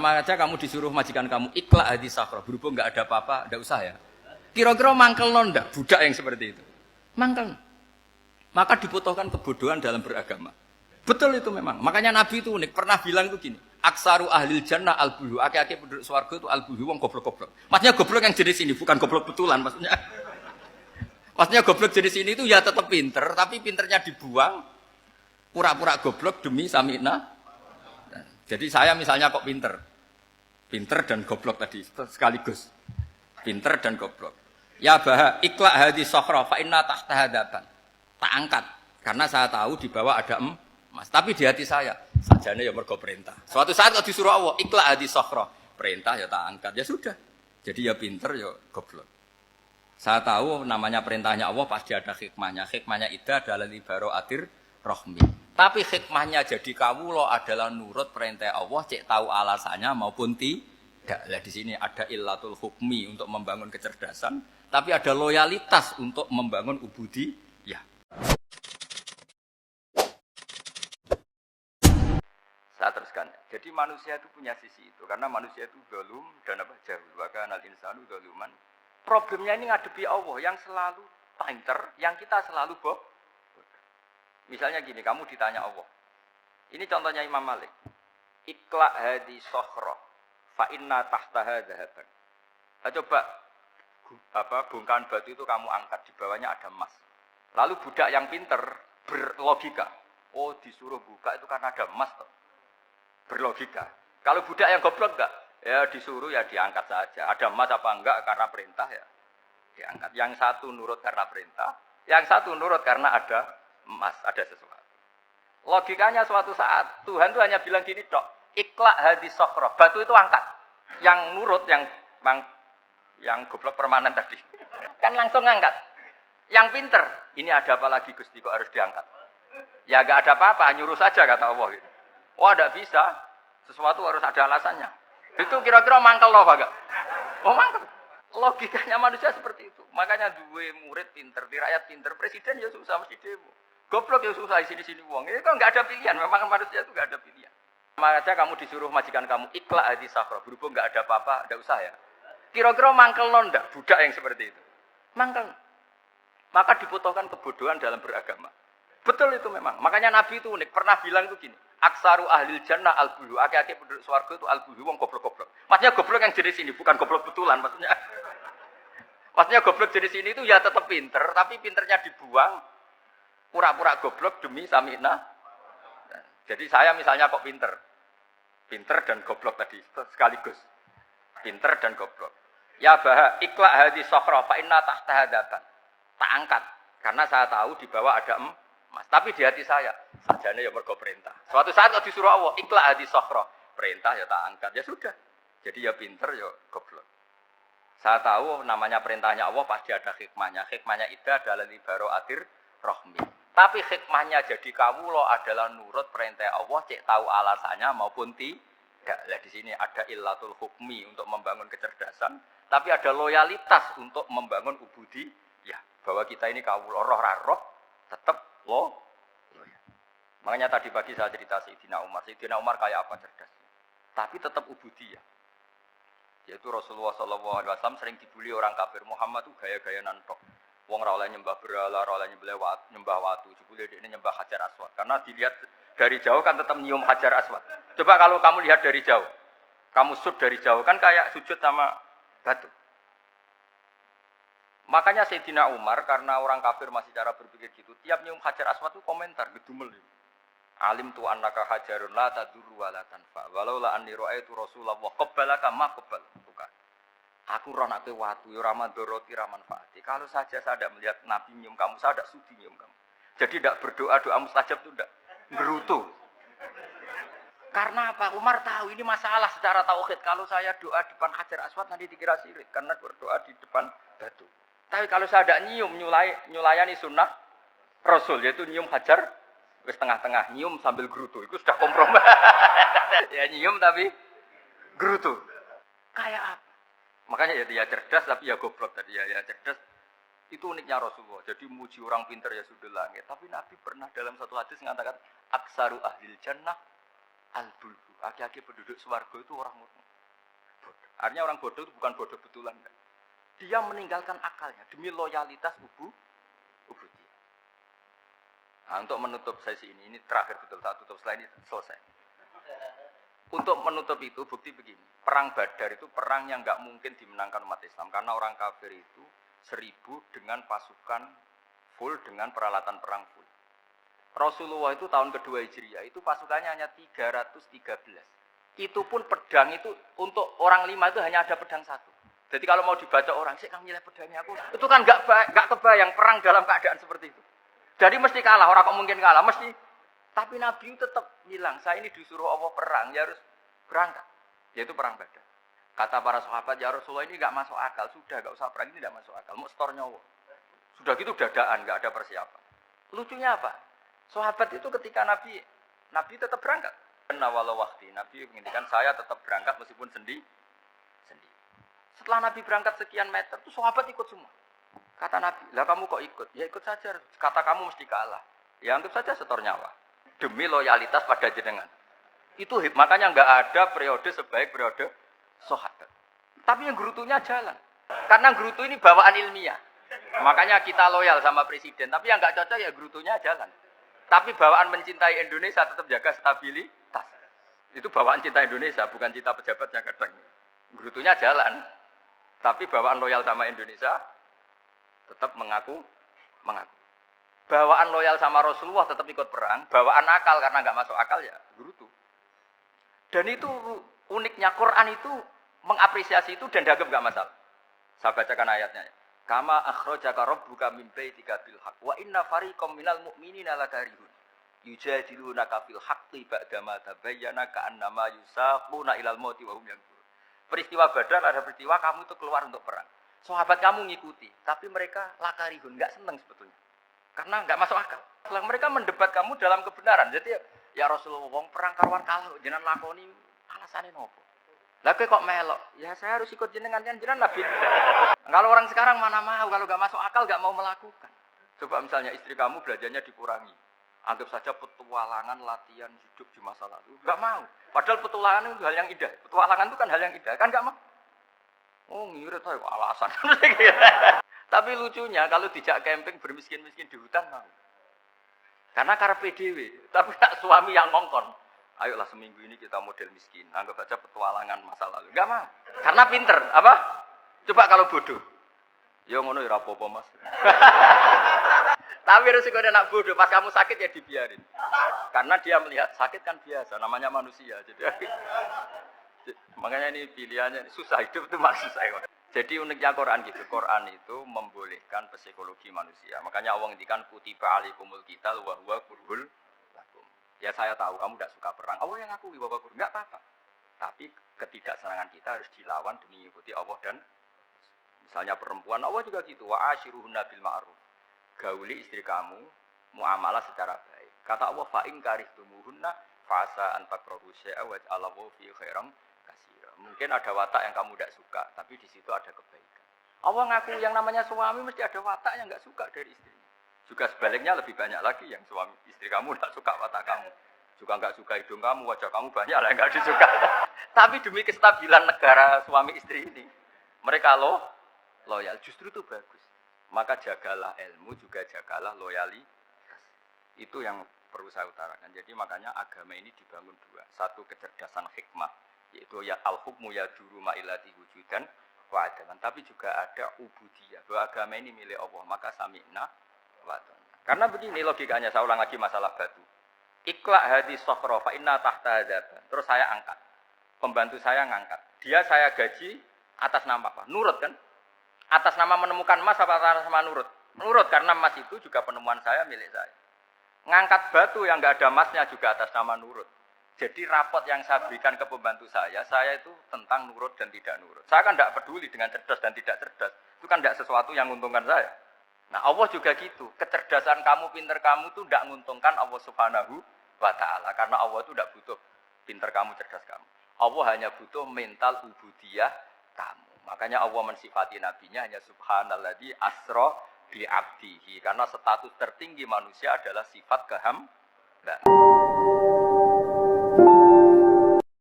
Aja kamu disuruh majikan kamu ikhlas hadi sakro, berhubung nggak ada apa-apa, nggak usah ya. Kira-kira mangkel nonda budak yang seperti itu, mangkel. Maka dibutuhkan kebodohan dalam beragama. Betul itu memang. Makanya Nabi itu unik, pernah bilang itu gini, aksaru ahlil jannah al-buhu, aki-aki penduduk swarga itu al-buhu, wong goblok-goblok. Maksudnya goblok yang jenis ini, bukan goblok betulan maksudnya. Maksudnya goblok jenis ini itu ya tetap pinter, tapi pinternya dibuang, pura-pura goblok demi samina. Jadi saya misalnya kok pinter dan goblok tadi sekaligus. Pinter dan goblok. Ya bah ikhlas hadi sokhra fa inna tahta hadaban. Tak angkat karena saya tahu di bawah ada emas. Tapi di hati saya sajane ya mergo perintah. Suatu saat kalau disuruh Allah ikhlas hadi sokhra, perintah ya tak angkat. Ya sudah. Jadi ya pinter ya goblok. Saya tahu namanya perintahnya Allah pasti ada hikmahnya. Hikmahnya iddah adalah libaraatir rohmi. Tapi hikmahnya jadi kawula adalah nurut perintah Allah, cek tahu alasannya maupun tidak. Lah di sini ada illatul hukmi untuk membangun kecerdasan, tapi ada loyalitas untuk membangun ubudi. Ya. Saya teruskan. Jadi manusia itu punya sisi itu karena manusia itu zalum dan apa jahil. Wa kana al-insanu zaluman. Problemnya ini ngadepi Allah yang selalu pinter, yang kita selalu bohong. Misalnya gini, kamu ditanya Allah. Ini contohnya Imam Malik. Ikhlas hadi sokhra fa inna tahtaha dhahaban. Coba bongkahan batu itu kamu angkat, di bawahnya ada emas. Lalu budak yang pinter berlogika. Oh, disuruh buka itu karena ada emas toh. Berlogika. Kalau budak yang goblok enggak? Ya disuruh ya diangkat saja. Ada emas apa enggak karena perintah ya diangkat. Yang satu nurut karena perintah, yang satu nurut karena ada emas, ada sesuatu. Logikanya suatu saat Tuhan itu hanya bilang gini dok, ikhlas hadi sokhra, batu itu angkat. Yang nurut, yang goblok permanen tadi, kan langsung angkat. Yang pinter, ini ada apa lagi Gusti kok harus diangkat? Ya gak ada apa-apa, nyuruh saja kata Allah. Gitu. Wah tidak bisa, sesuatu harus ada alasannya. Itu kira-kira mangkel loh Pak? Oh mangkel. Logikanya manusia seperti itu. Makanya dua murid pinter, di rakyat pinter, presiden ya susah mesti demo. Goblok ya susah di sini uang. Ini kan nggak ada pilihan. Memang manusia itu nggak ada pilihan. Makanya kamu disuruh majikan kamu ikhlas hadi sakro. Berhubung nggak ada apa-apa, nggak usah ya. Kira-kira mangkel nonda budak yang seperti itu. Mangkel. Maka dibutuhkan kebodohan dalam beragama. Betul itu memang. Makanya Nabi itu unik. Pernah bilang itu gini. Aksaru ahlil jannah al-buhu. Aki-aki penduduk swarga itu al-buhu. Wong goblok-goblok. Maksudnya goblok yang jenis ini. Bukan goblok betulan maksudnya. Maksudnya goblok jenis ini itu ya tetap pinter. Tapi pinternya dibuang. Pura-pura goblok demi samina. Jadi saya misalnya kok pinter dan goblok tadi sekaligus. Pinter dan goblok. Ya bah ikhlas hadi sokhra fa inna tahta hadaban. Tak angkat karena saya tahu di bawah ada emas. Tapi di hati saya sajane ya mergo perintah. Suatu saat kalau disuruh Allah ikhlas hadi sokhra, perintah ya tak angkat. Ya sudah. Jadi ya pinter ya goblok. Saya tahu namanya perintahnya Allah pasti ada hikmahnya. Hikmahnya iddah adalah libaraatir rohmi. Tapi hikmahnya jadi kawula adalah nurut perintah Allah, cek tahu alasannya maupun tidak. Lah di sini ada illatul hukmi untuk membangun kecerdasan, tapi ada loyalitas untuk membangun ubudi. Ya, bahwa kita ini kawula roh tetap loyal. Makanya tadi pagi saya cerita Sayyidina Umar. Sayyidina Umar kayak apa cerdas? Tapi tetap ubudi ya. Yaitu Rasulullah SAW sering dibully orang kafir. Muhammad itu gaya-gaya nantok. Wong ora oleh nyembah berhala, ora oleh nyembah watu, jebule ini nyembah Hajar Aswad. Karena dilihat dari jauh kan tetap nyium Hajar Aswad. Coba kalau kamu lihat dari jauh, kamu sujud dari jauh kan kayak sujud sama batu. Makanya Sayyidina Umar karena orang kafir masih cara berpikir gitu, tiap nyium Hajar Aswad itu komentar gedumel. Alim tu annaka hajarun la tadurru wa la tanfa. Walau la anni ra'aitu Rasulullah qabbalaka ma qabbal. Aku roh nak watu, ya ramandoroti ramanfaati. Kalau saja saya tidak melihat Nabi nyium kamu, saya tidak sudi nyium kamu. Jadi tidak berdoa, doa mustajab itu tidak gerutu. Karena apa? Umar tahu ini masalah secara tauhid. Kalau saya doa di depan Hajar Aswad nanti dikira syirik. Karena berdoa di depan batu. Tapi kalau saya tidak nyium, nyulayani sunnah Rasul, yaitu nyium Hajar, wis tengah-tengah, nyium sambil gerutu. Itu sudah kompromi. Ya nyium tapi gerutu. Kayak apa? Makanya ya cerdas tapi ya goblok tadi ya cerdas. Itu uniknya Rasulullah. Jadi muji orang pintar ya sudah langit. Tapi Nabi pernah dalam satu hadis mengatakan aksaru ahlil jannah Al-bulbu, aki-aki penduduk swarga itu orang bodoh. Artinya orang bodoh itu bukan bodoh betulan. Dia meninggalkan akalnya demi loyalitas ubudiyah. Nah, untuk menutup sesi ini terakhir betul, tak tutup setelah ini selesai. Untuk menutup itu bukti begini, perang Badar itu perang yang nggak mungkin dimenangkan umat Islam karena orang kafir itu 1000 dengan pasukan full dengan peralatan perang full. Rasulullah itu tahun kedua Hijriah itu pasukannya hanya 313. Itu pun pedang itu untuk orang 5 itu hanya ada pedang 1. Jadi kalau mau dibaca orang, sih kamu nilai pedangnya aku. Itu kan nggak kebayang perang dalam keadaan seperti itu. Jadi mesti kalah, orang kok mungkin kalah, mesti. Tapi Nabi tetap bilang, saya ini disuruh Allah perang, ya harus berangkat. Yaitu perang Badar. Kata para sahabat, ya Rasulullah ini nggak masuk akal, sudah nggak usah perang, ini nggak masuk akal, mau setor nyawa. Sudah gitu dadaan, nggak ada persiapan. Lucunya apa? Sahabat itu ketika Nabi tetap berangkat. Walau waktu Nabi menginginkan saya tetap berangkat meskipun sendi. Setelah Nabi berangkat sekian meter, tuh sahabat ikut semua. Kata Nabi, lah kamu kok ikut? Ya ikut saja. Kata kamu mesti kalah. Ya anggap saja setor nyawa. Demi loyalitas pada jenengan. Itu makanya nggak ada periode sebaik periode sahabat. Tapi yang gerutunya jalan. Karena gerutu ini bawaan ilmiah. Makanya kita loyal sama presiden. Tapi yang nggak cocok ya gerutunya jalan. Tapi bawaan mencintai Indonesia tetap jaga stabilitas. Itu bawaan cinta Indonesia, bukan cinta pejabat yang kadang. Gerutunya jalan. Tapi bawaan loyal sama Indonesia tetap mengaku. Bawaan loyal sama Rasulullah tetap ikut perang. Bawaan akal karena nggak masuk akal ya gerutu. Dan itu uniknya Quran itu mengapresiasi itu dan dianggap nggak masalah. Saya bacakan ayatnya. Kama akhrajaka rabbuka min baitika bil haqq wa inna fariqam minal mu'minina lakarihun yujadilunaka fil haqqi ba'dama tabayyana ka'annama yusaquna ilal mauti wa hum yanzurun. Peristiwa Badar ada peristiwa kamu itu keluar untuk perang. Sahabat kamu ngikuti, tapi mereka lakarihun, enggak senang sebetulnya. Karena enggak masuk akal. Setelah mereka mendebat kamu dalam kebenaran. Jadi ya Rasulullah wong perang karuan kalah jenengan lakoni alasane nopo? Lah kok melok? Ya saya harus ikut jenengan Nabi. Kalau orang sekarang mana mau, kalau enggak masuk akal enggak mau melakukan. Coba misalnya istri kamu belajarnya dikurangi. Anggap saja petualangan latihan hidup di masa lalu. Enggak mau. Padahal petualangan itu hal yang indah. Petualangan itu kan hal yang indah. Kan enggak mau. Oh ngirit aja alasan. Tapi lucunya kalau dijak camping bermiskin-miskin di hutan mau. Karena karena PDW. Tapi tak suami yang ngongkon. Ayolah seminggu ini kita model miskin. Anggap saja petualangan masa lalu. Enggak mau. Karena pinter. Apa? Coba kalau bodoh. Ya ngono ya apa-apa mas. Tapi resikonya nak bodoh. Pas kamu sakit ya dibiarin. Karena dia melihat sakit kan biasa. Namanya manusia. Jadi makanya ini pilihannya susah hidup itu masih susah. Jadi uniknya Quran gitu. Quran itu membolehkan psikologi manusia. Makanya Allah ngendikan kutiba alaikumul qital wa huwa kurhul lakum. Ya saya tahu kamu tidak suka perang. Allah yang ngakui bahwa kurhul enggak apa-apa. Tapi ketidaksenangan kita harus dilawan demi mengikuti Allah dan misalnya perempuan Allah juga gitu. Wa ashiruhunna bil ma'ruf. Gauli istri kamu muamalah secara baik. Kata Allah fa in karihtumuhunna fa'asa an takrahu syai'a wa ja'alahu fi khairan katsira. Mungkin ada watak yang kamu tidak suka, tapi di situ ada kebaikan. Allah ngaku yang namanya suami mesti ada watak yang enggak suka dari istri. Juga sebaliknya lebih banyak lagi yang suami istri kamu tidak suka watak kamu. Juga enggak suka hidung kamu, wajah kamu banyak lah yang enggak disuka. Tapi demi kestabilan negara suami istri ini, mereka loyal, justru itu bagus. Maka jagalah ilmu, juga jagalah loyalitas. Itu yang perlu saya utarakan. Jadi makanya agama ini dibangun dua. Satu kecerdasan hikmah, yaitu ya al-hukmu ya juru ma'ilati wujudan wa adalan. Tapi juga ada ubudiyah, bahwa agama ini milik Allah. Maka sami'na wa ata'na. Karena begini logikanya, saya ulang lagi masalah batu. Iqla' hadis sokhra fa inna tahta adaban. Terus saya angkat. Pembantu saya ngangkat. Dia saya gaji atas nama apa? Nurut kan? Atas nama menemukan emas apa atas nama nurut? Nurut karena emas itu juga penemuan saya, milik saya. Ngangkat batu yang enggak ada emasnya juga atas nama nurut. Jadi rapot yang saya berikan ke pembantu saya itu tentang nurut dan tidak nurut. Saya kan tidak peduli dengan cerdas dan tidak cerdas. Itu kan tidak sesuatu yang menguntungkan saya. Nah Allah juga gitu. Kecerdasan kamu, pinter kamu itu tidak menguntungkan Allah Subhanahu wa Ta'ala. Karena Allah itu tidak butuh pinter kamu, cerdas kamu. Allah hanya butuh mental ubudiyah kamu. Makanya Allah mensifati nabinya hanya subhanalladzi asra bi abdihi. Karena status tertinggi manusia adalah sifat kehambaan.